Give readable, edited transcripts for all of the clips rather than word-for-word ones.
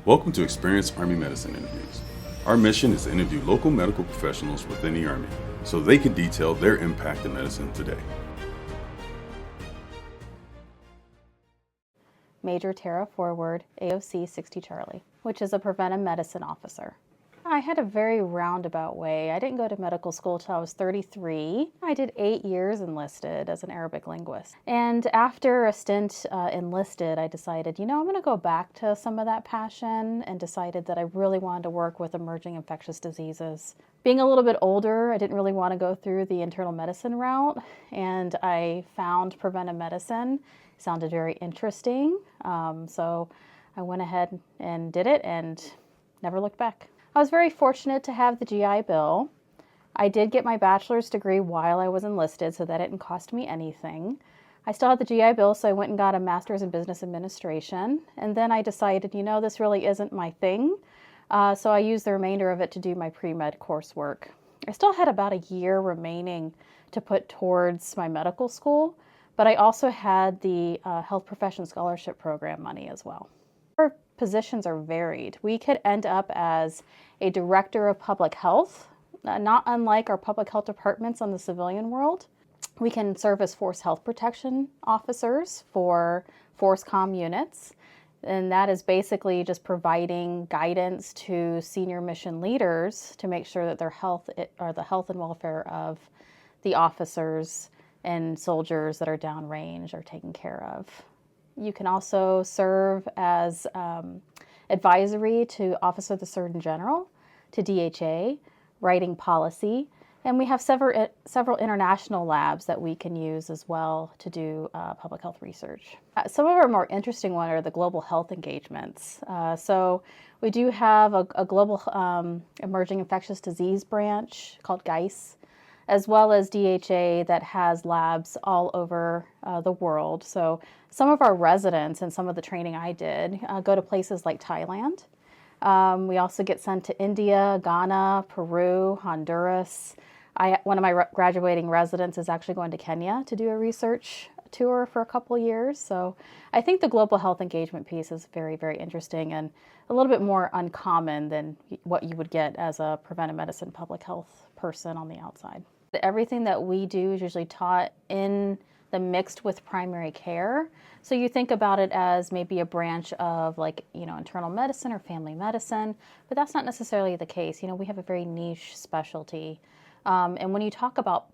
Welcome to Experience Army Medicine Interviews. Our mission is to interview local medical professionals within the Army so they can detail their impact in medicine today. Major Terra Forward, AOC 60 Charlie, which is a preventive medicine officer. I had a very roundabout way. I didn't go to medical school till I was 33. I did 8 years enlisted as an Arabic linguist. And after a stint enlisted, I decided, I'm going to go back to some of that passion, and decided that I really wanted to work with emerging infectious diseases. Being a little bit older, I didn't really want to go through the internal medicine route, and I found preventive medicine. It sounded very interesting, so I went ahead and did it and never looked back. I was very fortunate to have the GI Bill. I did get my bachelor's degree while I was enlisted, so that didn't cost me anything. I still had the GI Bill, so I went and got a master's in business administration. And then I decided, this really isn't my thing. So I used the remainder of it to do my pre-med coursework. I still had about a year remaining to put towards my medical school, but I also had the Health Profession Scholarship Program money as well. Our positions are varied. We could end up as a director of public health, not unlike our public health departments on the civilian world. We can serve as force health protection officers for force comm units, and that is basically just providing guidance to senior mission leaders to make sure that their health or the health and welfare of the officers and soldiers that are downrange are taken care of. You can also serve as advisory to Office of the Surgeon General, to DHA, writing policy, and we have several international labs that we can use as well to do public health research. Some of our more interesting ones are the global health engagements. So we do have a global emerging infectious disease branch called GICE, as well as DHA that has labs all over the world. So some of our residents and some of the training I did go to places like Thailand. We also get sent to India, Ghana, Peru, Honduras. One of my graduating residents is actually going to Kenya to do a research tour for a couple years. So I think the global health engagement piece is very, very interesting and a little bit more uncommon than what you would get as a preventive medicine public health person on the outside. Everything that we do is usually taught in the mixed with primary care. So you think about it as maybe a branch of internal medicine or family medicine, but that's not necessarily the case. We have a very niche specialty. And when you talk about,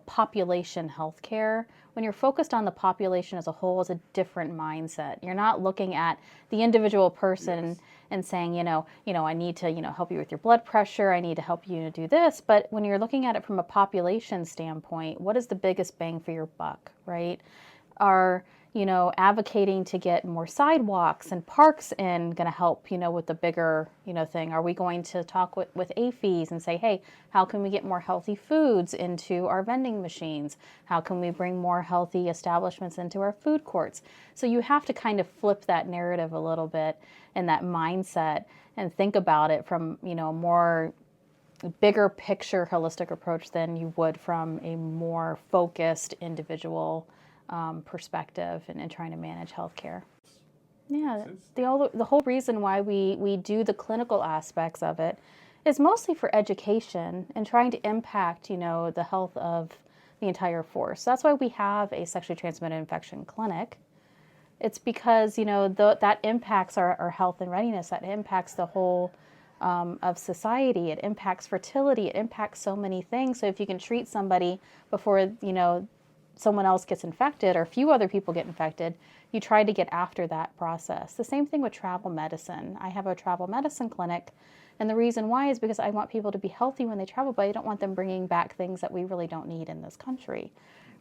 population healthcare, when you're focused on the population as a whole, is a different mindset. You're not looking at the individual person and saying, I need to, help you with your blood pressure. I need to help you to do this. But when you're looking at it from a population standpoint, what is the biggest bang for your buck, right? Are advocating to get more sidewalks and parks in going to help, with the bigger, thing? Are we going to talk with AFEs and say, hey, how can we get more healthy foods into our vending machines? How can we bring more healthy establishments into our food courts? So you have to kind of flip that narrative a little bit and that mindset and think about it from, a more bigger picture holistic approach than you would from a more focused individual perspective and trying to manage healthcare. Yeah, the whole reason why we do the clinical aspects of it is mostly for education and trying to impact, the health of the entire force. That's why we have a sexually transmitted infection clinic. It's because, that impacts our health and readiness. That impacts the whole of society. It impacts fertility. It impacts so many things. So if you can treat somebody before, someone else gets infected or a few other people get infected, you try to get after that process. The same thing with travel medicine. I have a travel medicine clinic, and the reason why is because I want people to be healthy when they travel, but I don't want them bringing back things that we really don't need in this country,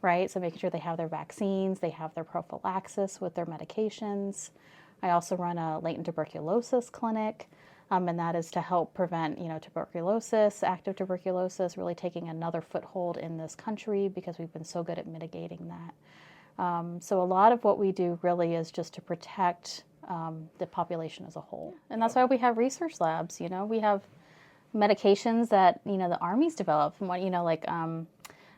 right? So making sure they have their vaccines, they have their prophylaxis with their medications. I also run a latent tuberculosis clinic. And that is to help prevent, tuberculosis, active tuberculosis, really taking another foothold in this country because we've been so good at mitigating that. So a lot of what we do really is just to protect the population as a whole. And that's why we have research labs. We have medications that, the Army's developed. From what,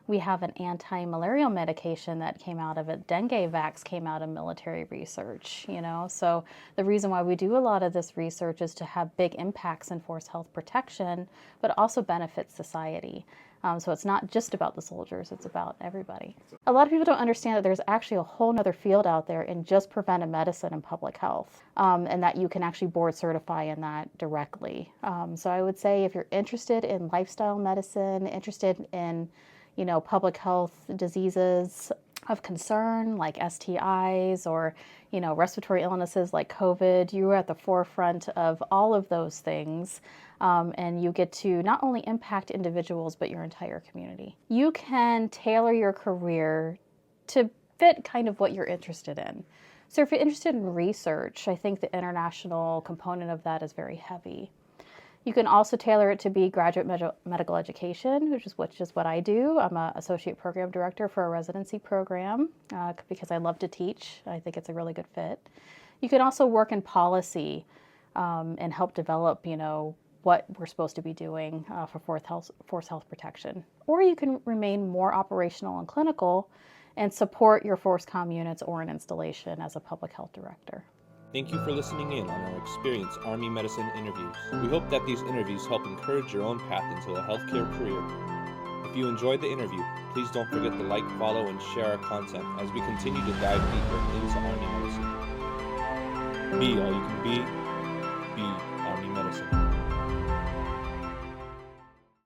We have an anti-malarial medication that came out of it. Dengue vax came out of military research, you know. So the reason why we do a lot of this research is to have big impacts in force health protection, but also benefit society. So it's not just about the soldiers, it's about everybody. A lot of people don't understand that there's actually a whole nother field out there in just preventive medicine and public health, and that you can actually board certify in that directly. So I would say if you're interested in lifestyle medicine, interested in public health diseases of concern like STIs or, respiratory illnesses like COVID, you are at the forefront of all of those things. And you get to not only impact individuals, but your entire community. You can tailor your career to fit kind of what you're interested in. So if you're interested in research, I think the international component of that is very heavy. You can also tailor it to be graduate medical education, which is what I do. I'm an associate program director for a residency program because I love to teach. I think it's a really good fit. You can also work in policy and help develop, what we're supposed to be doing for force health protection. Or you can remain more operational and clinical and support your force comm units or an installation as a public health director. Thank you for listening in on our Experience Army Medicine interviews. We hope that these interviews help encourage your own path into a healthcare career. If you enjoyed the interview, please don't forget to like, follow, and share our content as we continue to dive deeper into Army medicine. Be all you can be